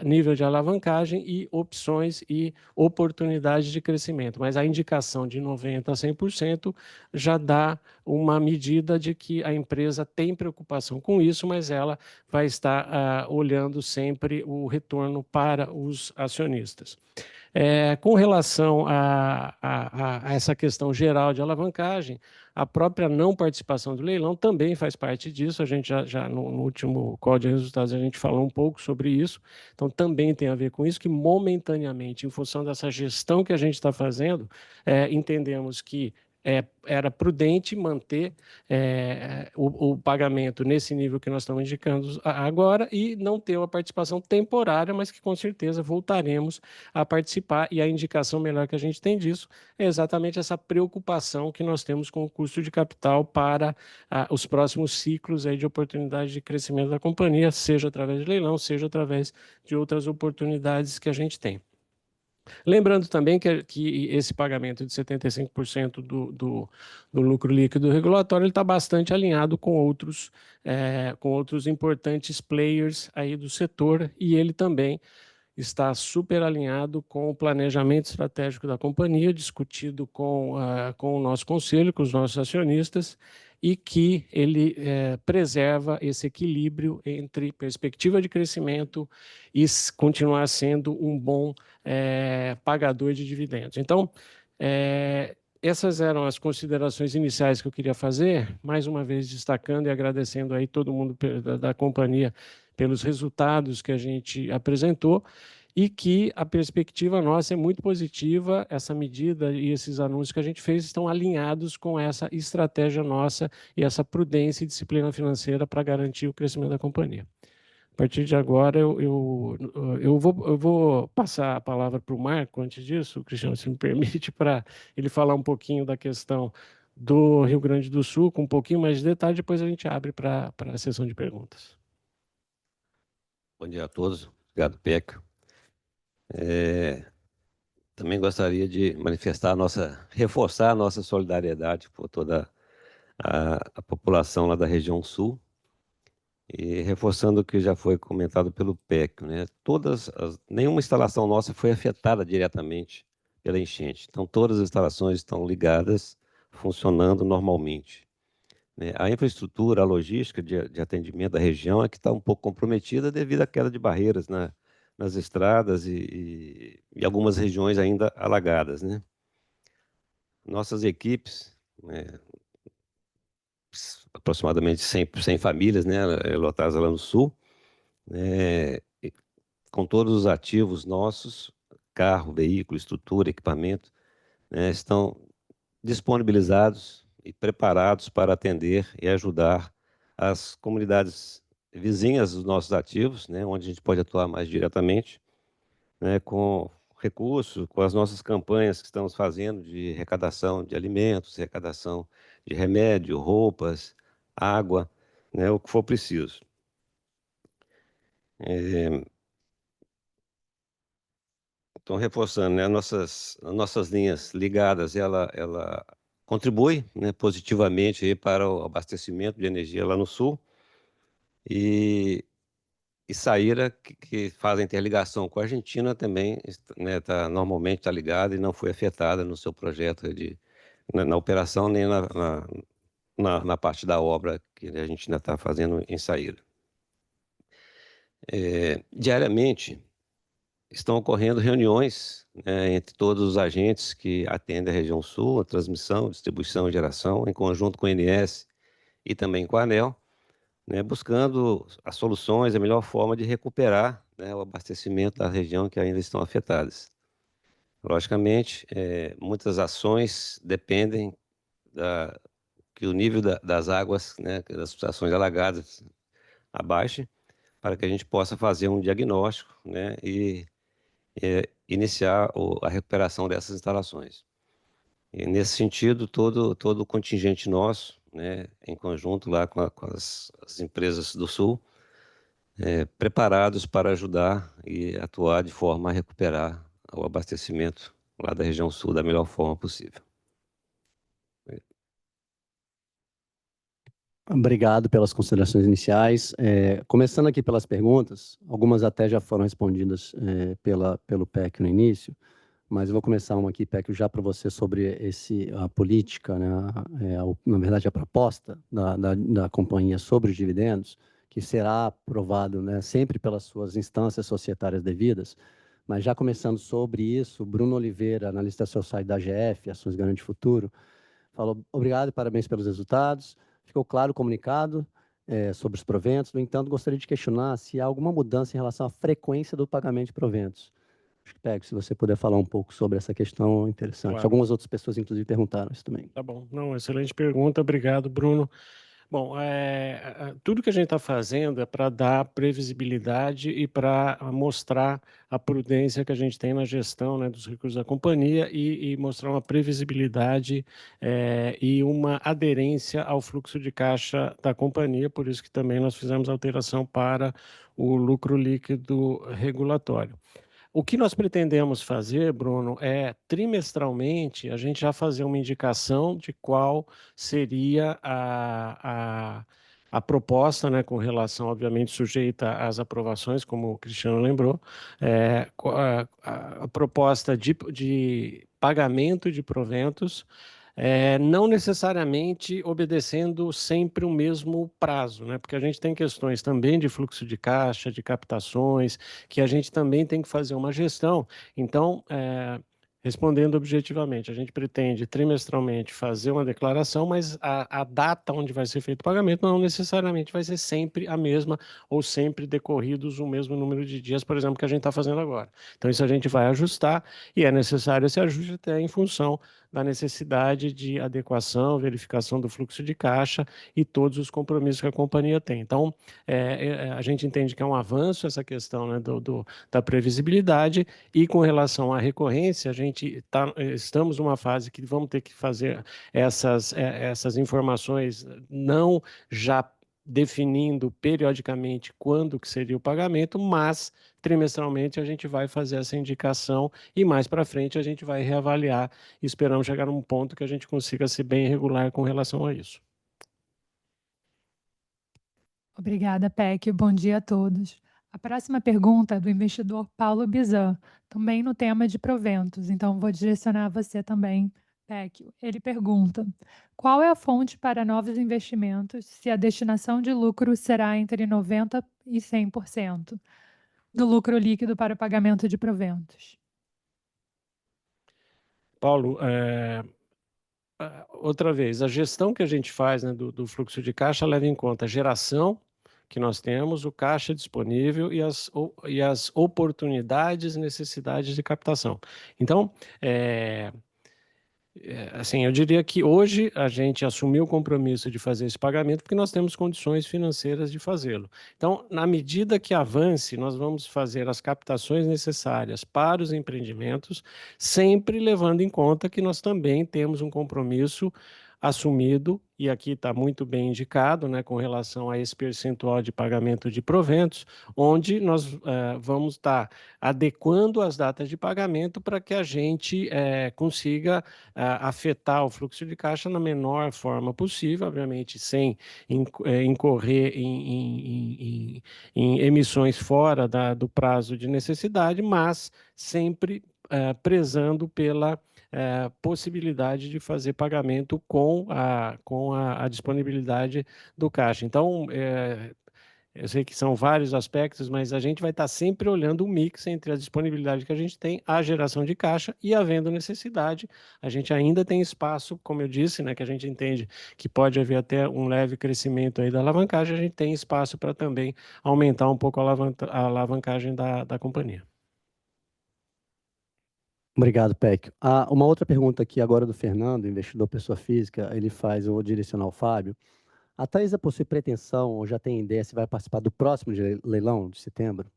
nível de alavancagem e opções e oportunidades de crescimento. Mas a indicação de 90% a 100% já dá uma medida de que a empresa tem preocupação com isso, mas ela vai estar olhando sempre o retorno para os acionistas. Com relação a essa questão geral de alavancagem, a própria não participação do leilão também faz parte disso. A gente já no último call de resultados a gente falou um pouco sobre isso, então também tem a ver com isso, que momentaneamente, em função dessa gestão que a gente está fazendo, entendemos que era prudente manter o pagamento nesse nível que nós estamos indicando agora e não ter uma participação temporária, mas que com certeza voltaremos a participar, e a indicação melhor que a gente tem disso é exatamente essa preocupação que nós temos com o custo de capital para os próximos ciclos aí de oportunidade de crescimento da companhia, seja através de leilão, seja através de outras oportunidades que a gente tem. Lembrando também que esse pagamento de 75% do lucro líquido regulatório está bastante alinhado com outros importantes players aí do setor, e ele também está super alinhado com o planejamento estratégico da companhia, discutido com o nosso conselho, com os nossos acionistas, e que ele preserva esse equilíbrio entre perspectiva de crescimento e continuar sendo um bom pagador de dividendos. Então, essas eram as considerações iniciais que eu queria fazer, mais uma vez destacando e agradecendo aí todo mundo da companhia pelos resultados que a gente apresentou, e que a perspectiva nossa é muito positiva. Essa medida e esses anúncios que a gente fez estão alinhados com essa estratégia nossa e essa prudência e disciplina financeira para garantir o crescimento da companhia. A partir de agora, eu vou passar a palavra para o Marco. Antes disso, Cristiano, se me permite, para ele falar um pouquinho da questão do Rio Grande do Sul, com um pouquinho mais de detalhe, depois a gente abre para a sessão de perguntas. Bom dia a todos. Obrigado, Pécio. Também gostaria de reforçar a nossa solidariedade por toda a população lá da região sul, E reforçando o que já foi comentado pelo PEC, né? Nenhuma instalação nossa foi afetada diretamente pela enchente. Então, todas as instalações estão ligadas, funcionando normalmente, né? A infraestrutura, a logística de atendimento da região é que está um pouco comprometida devido à queda de barreiras nas estradas e algumas regiões ainda alagadas, né? Nossas equipes, né, aproximadamente 100 famílias, né, lotadas lá no sul, né, com todos os ativos nossos, carro, veículo, estrutura, equipamento, né, estão disponibilizados e preparados para atender e ajudar as comunidades vizinhas dos nossos ativos, né, onde a gente pode atuar mais diretamente, né, com recursos, com as nossas campanhas que estamos fazendo de arrecadação de alimentos, arrecadação de remédio, roupas, água, né, o que for preciso. Então, reforçando, né, as nossas linhas ligadas, ela contribui, né, positivamente aí para o abastecimento de energia lá no sul e Saíra, que faz a interligação com a Argentina, também, né, normalmente está ligada e não foi afetada no seu projeto na operação nem na parte da obra que a gente ainda está fazendo em Saíra. Diariamente, estão ocorrendo reuniões, né, entre todos os agentes que atendem a região sul, a transmissão, distribuição e geração, em conjunto com o INS e também com a ANEEL, né, buscando as soluções, a melhor forma de recuperar, né, o abastecimento da região que ainda estão afetadas. Logicamente, muitas ações dependem que o nível das águas, né, das estações alagadas abaixe, para que a gente possa fazer um diagnóstico, né, e iniciar a recuperação dessas instalações. E, nesse sentido, todo o contingente nosso, né, em conjunto lá com as empresas do Sul, preparados para ajudar e atuar de forma a recuperar o abastecimento lá da região Sul da melhor forma possível. Obrigado pelas considerações iniciais. Começando aqui pelas perguntas, algumas até já foram respondidas pelo PEC no início, mas eu vou começar uma aqui, PEC, já para você sobre a política, né, na verdade, a proposta da companhia sobre os dividendos, que será aprovado, né, sempre pelas suas instâncias societárias devidas, mas já começando sobre isso, Bruno Oliveira, analista social da AGF, Ações Garante Futuro, falou: obrigado e parabéns pelos resultados. Ficou claro o comunicado sobre os proventos. No entanto, gostaria de questionar se há alguma mudança em relação à frequência do pagamento de proventos. Acho que, Pego, se você puder falar um pouco sobre essa questão, interessante. Claro. Algumas outras pessoas, inclusive, perguntaram isso também. Tá bom. Não, excelente pergunta. Obrigado, Bruno. Bom, tudo que a gente está fazendo é para dar previsibilidade e para mostrar a prudência que a gente tem na gestão, né, dos recursos da companhia e mostrar uma previsibilidade e uma aderência ao fluxo de caixa da companhia, por isso que também nós fizemos alteração para o lucro líquido regulatório. O que nós pretendemos fazer, Bruno, é trimestralmente a gente já fazer uma indicação de qual seria a proposta, né, com relação, obviamente, sujeita às aprovações, como o Cristiano lembrou, a proposta de pagamento de proventos, não necessariamente obedecendo sempre o mesmo prazo, né? Porque a gente tem questões também de fluxo de caixa, de captações, que a gente também tem que fazer uma gestão. Então, respondendo objetivamente, a gente pretende trimestralmente fazer uma declaração, mas a data onde vai ser feito o pagamento não necessariamente vai ser sempre a mesma ou sempre decorridos o mesmo número de dias, por exemplo, que a gente está fazendo agora. Então, isso a gente vai ajustar e é necessário esse ajuste até em função da necessidade de adequação, verificação do fluxo de caixa e todos os compromissos que a companhia tem. Então, a gente entende que é um avanço essa questão, né, da previsibilidade e com relação à recorrência, estamos numa fase que vamos ter que fazer essas informações não já definindo periodicamente quando que seria o pagamento, mas trimestralmente a gente vai fazer essa indicação e mais para frente a gente vai reavaliar e esperamos chegar num ponto que a gente consiga ser bem regular com relação a isso. Obrigada, PEC. Bom dia a todos. A próxima pergunta é do investidor Paulo Bizan, também no tema de proventos. Então, vou direcionar a você também, PEC. Ele pergunta: qual é a fonte para novos investimentos se a destinação de lucro será entre 90% e 100% do lucro líquido para o pagamento de proventos? Paulo, outra vez, a gestão que a gente faz, né, do fluxo de caixa leva em conta a geração que nós temos, o caixa disponível e as oportunidades e necessidades de captação. Então, assim, eu diria que hoje a gente assumiu o compromisso de fazer esse pagamento porque nós temos condições financeiras de fazê-lo. Então, na medida que avance, nós vamos fazer as captações necessárias para os empreendimentos, sempre levando em conta que nós também temos um compromisso assumido, e aqui está muito bem indicado, né, com relação a esse percentual de pagamento de proventos, onde nós vamos estar adequando as datas de pagamento para que a gente consiga afetar o fluxo de caixa na menor forma possível, obviamente sem incorrer em emissões fora do prazo de necessidade, mas sempre prezando pela possibilidade de fazer pagamento com a disponibilidade do caixa. Então, eu sei que são vários aspectos, mas a gente vai estar sempre olhando o mix entre a disponibilidade que a gente tem, a geração de caixa e havendo necessidade. A gente ainda tem espaço, como eu disse, né, que a gente entende que pode haver até um leve crescimento aí da alavancagem, a gente tem espaço para também aumentar um pouco a alavancagem da companhia. Obrigado, Péquio. Uma outra pergunta aqui agora do Fernando, investidor pessoa física, ele faz, eu vou direcionar ao Fábio. A Taesa possui pretensão ou já tem ideia se vai participar do próximo leilão de setembro?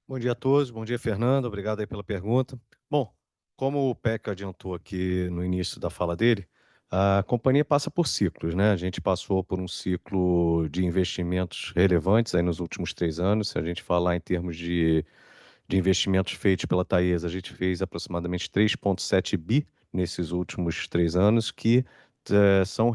Bom dia a todos, bom dia, Fernando, obrigado aí pela pergunta. Bom, como o PEC adiantou aqui no início da fala dele, a companhia passa por ciclos, né? A gente passou por um ciclo de investimentos relevantes aí nos últimos 3 anos. Se a gente falar em termos de investimentos feitos pela Taesa, a gente fez aproximadamente 3,7 bi nesses últimos 3 anos, que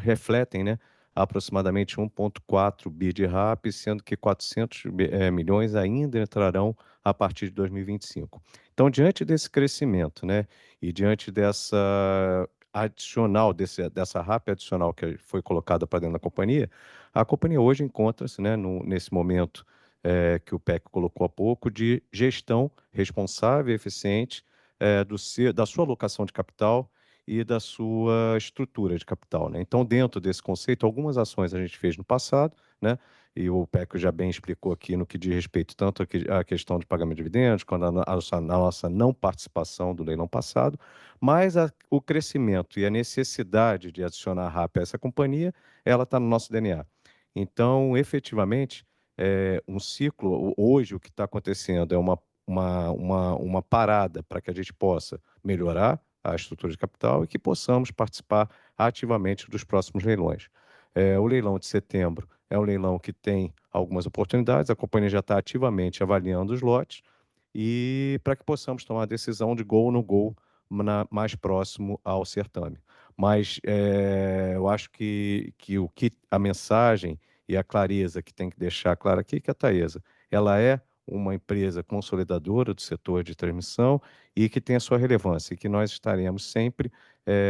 refletem, né, aproximadamente 1,4 bi de RAP, sendo que 400 milhões ainda entrarão a partir de 2025. Então, diante desse crescimento, né, e diante dessa RAP adicional que foi colocada para dentro da companhia, a companhia hoje encontra-se, né, nesse momento que o PEC colocou há pouco, de gestão responsável e eficiente da sua alocação de capital e da sua estrutura de capital, né? Então, dentro desse conceito, algumas ações a gente fez no passado, né? E o PEC já bem explicou aqui no que diz respeito tanto à questão de pagamento de dividendos, quanto a nossa não participação do leilão passado, mas o crescimento e a necessidade de adicionar RAP a essa companhia, ela está no nosso DNA. Então, efetivamente, um ciclo, hoje o que está acontecendo é uma parada para que a gente possa melhorar a estrutura de capital e que possamos participar ativamente dos próximos leilões. O leilão de setembro é um leilão que tem algumas oportunidades, a companhia já está ativamente avaliando os lotes e para que possamos tomar a decisão de go ou no go mais próximo ao certame. Mas eu acho que a mensagem e a clareza que tem que deixar clara aqui que a Taesa, ela é uma empresa consolidadora do setor de transmissão e que tem a sua relevância, e que nós estaremos sempre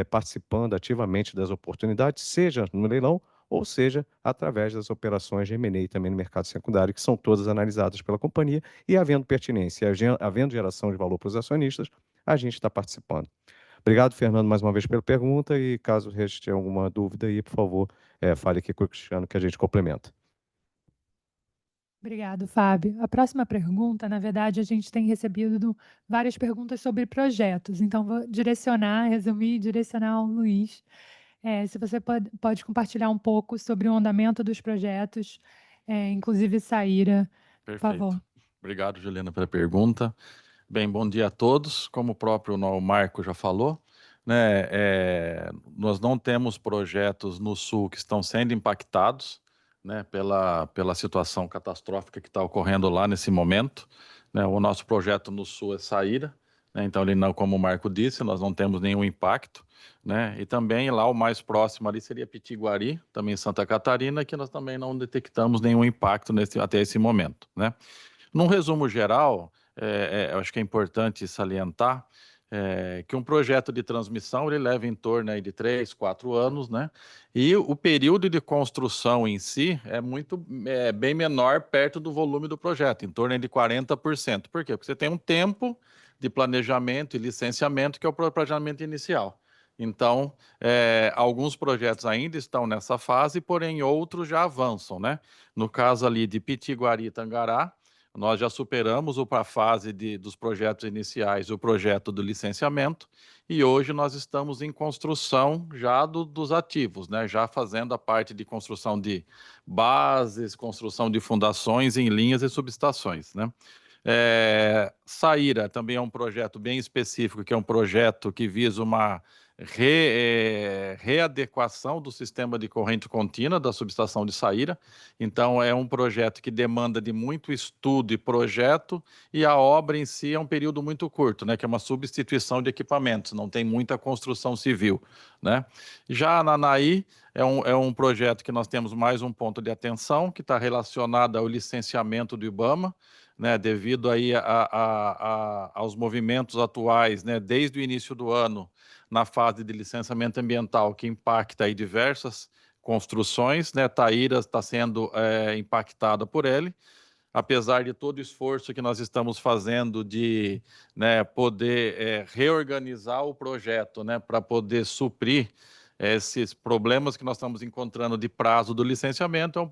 participando ativamente das oportunidades, seja no leilão ou seja através das operações de M&A também no mercado secundário, que são todas analisadas pela companhia, e havendo pertinência, havendo geração de valor para os acionistas, a gente está participando. Obrigado, Fernando, mais uma vez pela pergunta, e caso reste alguma dúvida aí, por favor, fale aqui com o Cristiano que a gente complementa. Obrigado, Fábio. A próxima pergunta, na verdade, a gente tem recebido várias perguntas sobre projetos, então vou resumir e direcionar ao Luiz. Se você pode compartilhar um pouco sobre o andamento dos projetos, inclusive Saíra, por favor. Obrigado, Juliana, pela pergunta. Bem, bom dia a todos. Como o próprio Marco já falou, né, nós não temos projetos no Sul que estão sendo impactados, né, pela situação catastrófica que está ocorrendo lá nesse momento, né? O nosso projeto no Sul é Saíra, né? Então, ali, como o Marco disse, nós não temos nenhum impacto, né? E também lá o mais próximo ali seria Pitiguari, também em Santa Catarina, que nós também não detectamos nenhum impacto até esse momento, né? Num resumo geral, eu acho que é importante salientar que um projeto de transmissão ele leva em torno aí de 3, 4 anos, né? E o período de construção em si é bem menor perto do volume do projeto, em torno aí de 40%. Por quê? Porque você tem um tempo de planejamento e licenciamento que é o planejamento inicial. Então, alguns projetos ainda estão nessa fase, porém outros já avançam, né? No caso ali de Pitiguari e Tangará, nós já superamos a fase dos projetos iniciais, o projeto do licenciamento, e hoje nós estamos em construção já dos ativos, né? Já fazendo a parte de construção de bases, construção de fundações em linhas e subestações, né? Saíra também é um projeto bem específico, que é um projeto que visa uma readequação do sistema de corrente contínua da subestação de Saíra. Então, é um projeto que demanda de muito estudo e projeto, e a obra em si é um período muito curto, né, que é uma substituição de equipamentos, não tem muita construção civil, né? Já a Ananaí é um projeto que nós temos mais um ponto de atenção, que está relacionado ao licenciamento do IBAMA, né, devido aí aos movimentos atuais, né, desde o início do ano, na fase de licenciamento ambiental, que impacta aí diversas construções, né, Taíra está sendo impactada por ele, apesar de todo o esforço que nós estamos fazendo de, né, poder reorganizar o projeto, né, para poder suprir esses problemas que nós estamos encontrando de prazo do licenciamento, é um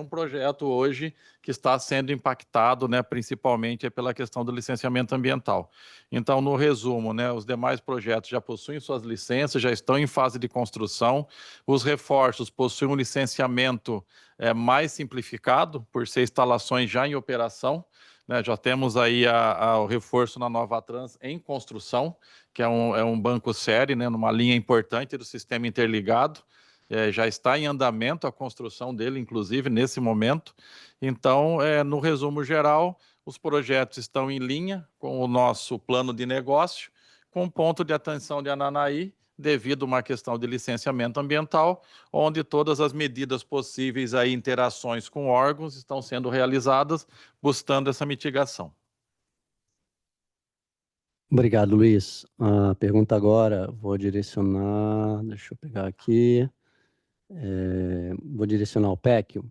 projeto hoje que está sendo impactado, né, principalmente pela questão do licenciamento ambiental. Então, no resumo, né, os demais projetos já possuem suas licenças, já estão em fase de construção, os reforços possuem um licenciamento mais simplificado, por ser instalações já em operação, né? Já temos aí o reforço na Nova Trans em construção, que é um banco série, né? Numa linha importante do sistema interligado, já está em andamento a construção dele, inclusive, nesse momento. Então, no resumo geral, os projetos estão em linha com o nosso plano de negócio, com ponto de atenção de Ananaí, devido a uma questão de licenciamento ambiental, onde todas as medidas possíveis, aí, interações com órgãos estão sendo realizadas, buscando essa mitigação. Obrigado, Luiz. A pergunta agora, vou direcionar, deixa eu pegar aqui, vou direcionar ao Péquio.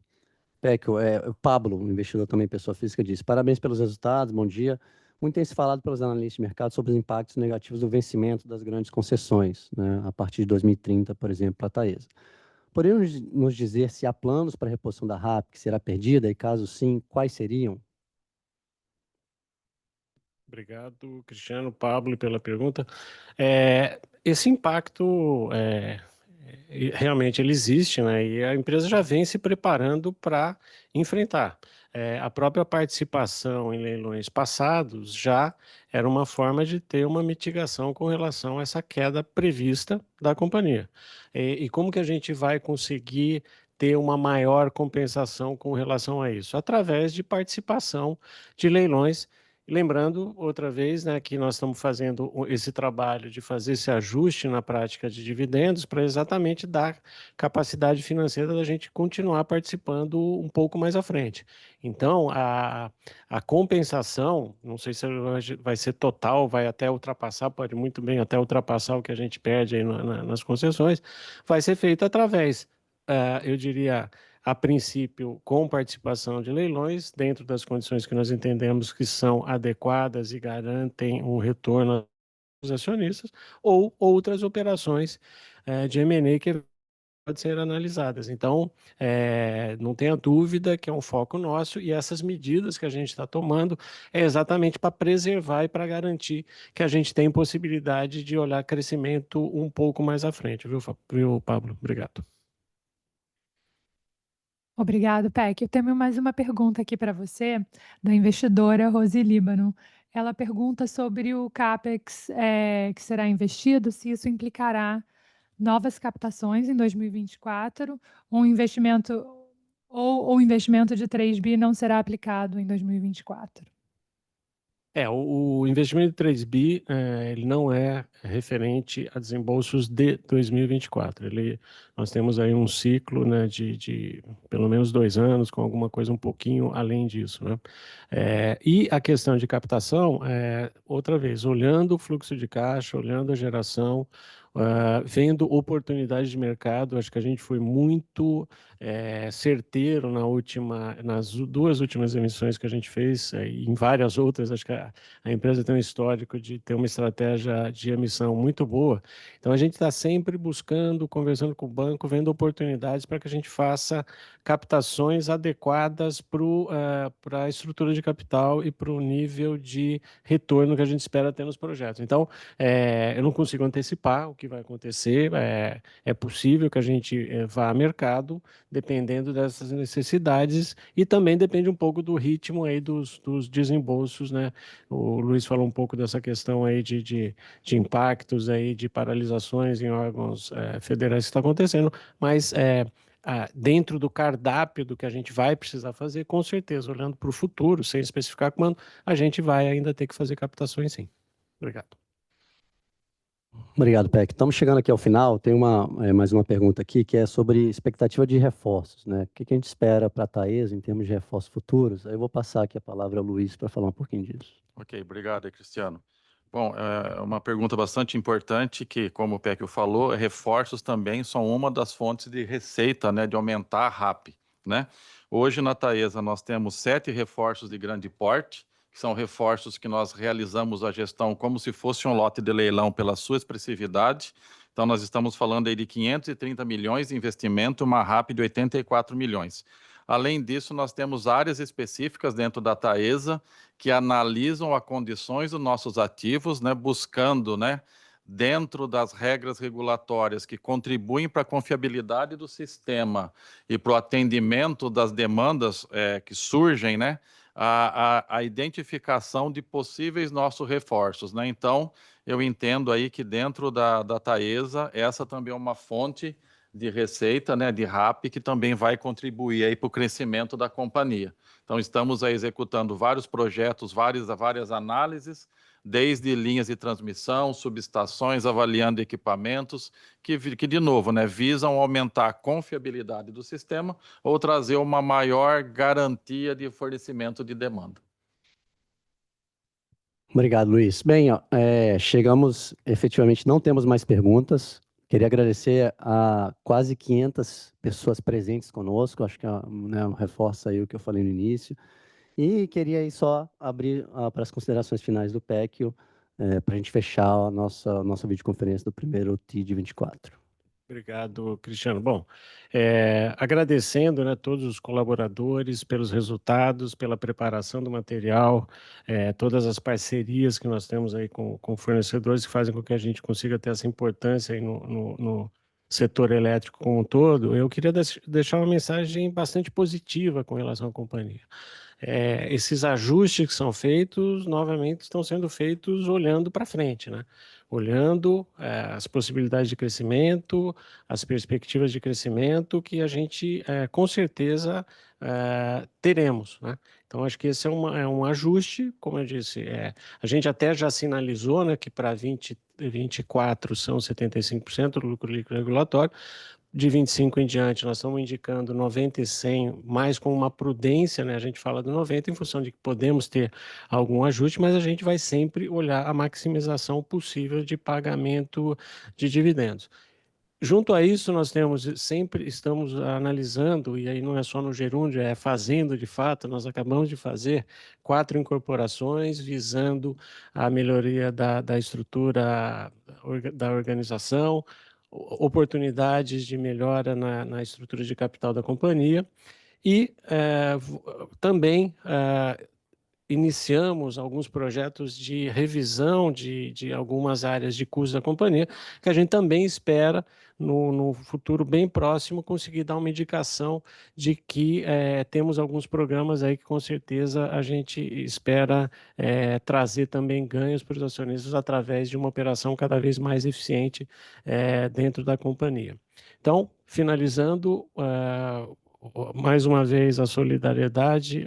Péquio, o Pablo, um investidor também, pessoa física, diz: parabéns pelos resultados, bom dia. Muito tem se falado pelos analistas de mercado sobre os impactos negativos do vencimento das grandes concessões, né, a partir de 2030, por exemplo, para a Taesa. Poderiam nos dizer se há planos para a reposição da RAP que será perdida, e caso sim, quais seriam? Obrigado, Cristiano, Pablo, pela pergunta. Esse impacto realmente ele existe, né? E a empresa já vem se preparando para enfrentar. A própria participação em leilões passados já era uma forma de ter uma mitigação com relação a essa queda prevista da companhia. E como que a gente vai conseguir ter uma maior compensação com relação a isso? Através de participação de leilões. Lembrando, outra vez, né, que nós estamos fazendo esse trabalho de fazer esse ajuste na prática de dividendos para exatamente dar capacidade financeira da gente continuar participando um pouco mais à frente. Então, a compensação, não sei se vai ser total, vai até ultrapassar, pode muito bem até ultrapassar o que a gente perde aí nas concessões, vai ser feita através, eu diria, a princípio, com participação de leilões, dentro das condições que nós entendemos que são adequadas e garantem um retorno aos acionistas, ou outras operações de M&A que podem ser analisadas. Então, não tenha dúvida que é um foco nosso, e essas medidas que a gente está tomando é exatamente para preservar e para garantir que a gente tem possibilidade de olhar crescimento um pouco mais à frente, viu, Pablo? Obrigado. Obrigado, Peck. Eu tenho mais uma pergunta aqui para você, da investidora Rosi Líbano. Ela pergunta sobre o CAPEX que será investido, se isso implicará novas captações em 2024, ou o investimento de 3 bi não será aplicado em 2024. O investimento de 3 bi, ele não é referente a desembolsos de 2024. Nós temos aí um ciclo, né, de pelo menos 2 anos, com alguma coisa um pouquinho além disso, né? E a questão de captação, outra vez, olhando o fluxo de caixa, olhando a geração, vendo oportunidades de mercado, acho que a gente foi muito certeiro nas 2 últimas emissões que a gente fez, e em várias outras, acho que a empresa tem um histórico de ter uma estratégia de emissão muito boa. Então, a gente está sempre buscando, conversando com o banco, vendo oportunidades para que a gente faça captações adequadas para a estrutura de capital e para o nível de retorno que a gente espera ter nos projetos. Então, eu não consigo antecipar o que vai acontecer, é possível que a gente vá a mercado, dependendo dessas necessidades, e também depende um pouco do ritmo aí dos desembolsos, né? O Luiz falou um pouco dessa questão aí de impactos aí, de paralisações em órgãos federais que está acontecendo, mas dentro do cardápio do que a gente vai precisar fazer, com certeza, olhando para o futuro, sem especificar quando, a gente vai ainda ter que fazer captações, sim. Obrigado. Obrigado, Peck. Estamos chegando aqui ao final. Tem mais uma pergunta aqui, que é sobre expectativa de reforços, né? O que a gente espera para a Taesa em termos de reforços futuros? Aí eu vou passar aqui a palavra ao Luiz para falar um pouquinho disso. Ok, obrigado, Cristiano. Bom, é uma pergunta bastante importante que, como o Peck falou, reforços também são uma das fontes de receita, né, de aumentar a RAP, né? Hoje na Taesa nós temos 7 reforços de grande porte, que são reforços que nós realizamos a gestão como se fosse um lote de leilão pela sua expressividade. Então nós estamos falando aí de 530 milhões de investimento, uma RAP de 84 milhões. Além disso, nós temos áreas específicas dentro da Taesa que analisam as condições dos nossos ativos, né, buscando, né, dentro das regras regulatórias que contribuem para a confiabilidade do sistema e para o atendimento das demandas que surgem, né, a identificação de possíveis nossos reforços, né? Então, eu entendo aí que dentro da Taesa, essa também é uma fonte de receita, né, de RAP, que também vai contribuir aí para o crescimento da companhia. Então, estamos aí executando vários projetos, várias análises, desde linhas de transmissão, subestações, avaliando equipamentos, que de novo, né, visam aumentar a confiabilidade do sistema ou trazer uma maior garantia de fornecimento de demanda. Obrigado, Luiz. Bem, chegamos, efetivamente, não temos mais perguntas. Queria agradecer a quase 500 pessoas presentes conosco, acho que reforça aí o que eu falei no início. E queria aí só abrir para as considerações finais do PEC, para a gente fechar a nossa videoconferência do primeiro TI de 24. Obrigado, Cristiano. Bom, agradecendo, né, todos os colaboradores pelos resultados, pela preparação do material, todas as parcerias que nós temos aí com fornecedores que fazem com que a gente consiga ter essa importância aí no setor elétrico como um todo. Eu queria deixar uma mensagem bastante positiva com relação à companhia. Esses ajustes que são feitos, novamente, estão sendo feitos olhando para frente, né? Olhando as possibilidades de crescimento, as perspectivas de crescimento que a gente, com certeza, teremos, né? Então, acho que esse é um ajuste, como eu disse, a gente até já sinalizou, né, que para 2024 são 75% do lucro líquido regulatório. De 25 em diante, nós estamos indicando 90 e 100, mais com uma prudência, né? A gente fala do 90 em função de que podemos ter algum ajuste, mas a gente vai sempre olhar a maximização possível de pagamento de dividendos. Junto a isso, nós estamos analisando, e aí não é só no gerúndio, é fazendo de fato, nós acabamos de fazer 4 incorporações visando a melhoria da estrutura da organização, oportunidades de melhora na estrutura de capital da companhia e também iniciamos alguns projetos de revisão de algumas áreas de custo da companhia, que a gente também espera, no futuro bem próximo, conseguir dar uma indicação de que temos alguns programas aí que, com certeza, a gente espera trazer também ganhos para os acionistas através de uma operação cada vez mais eficiente dentro da companhia. Então, finalizando, mais uma vez, a solidariedade,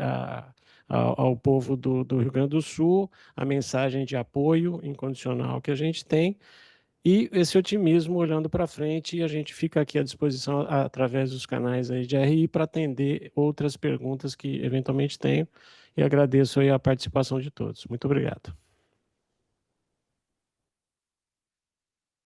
ao povo do Rio Grande do Sul, a mensagem de apoio incondicional que a gente tem e esse otimismo olhando para frente, e a gente fica aqui à disposição através dos canais aí de RI para atender outras perguntas que eventualmente tenham, e agradeço aí a participação de todos. Muito obrigado.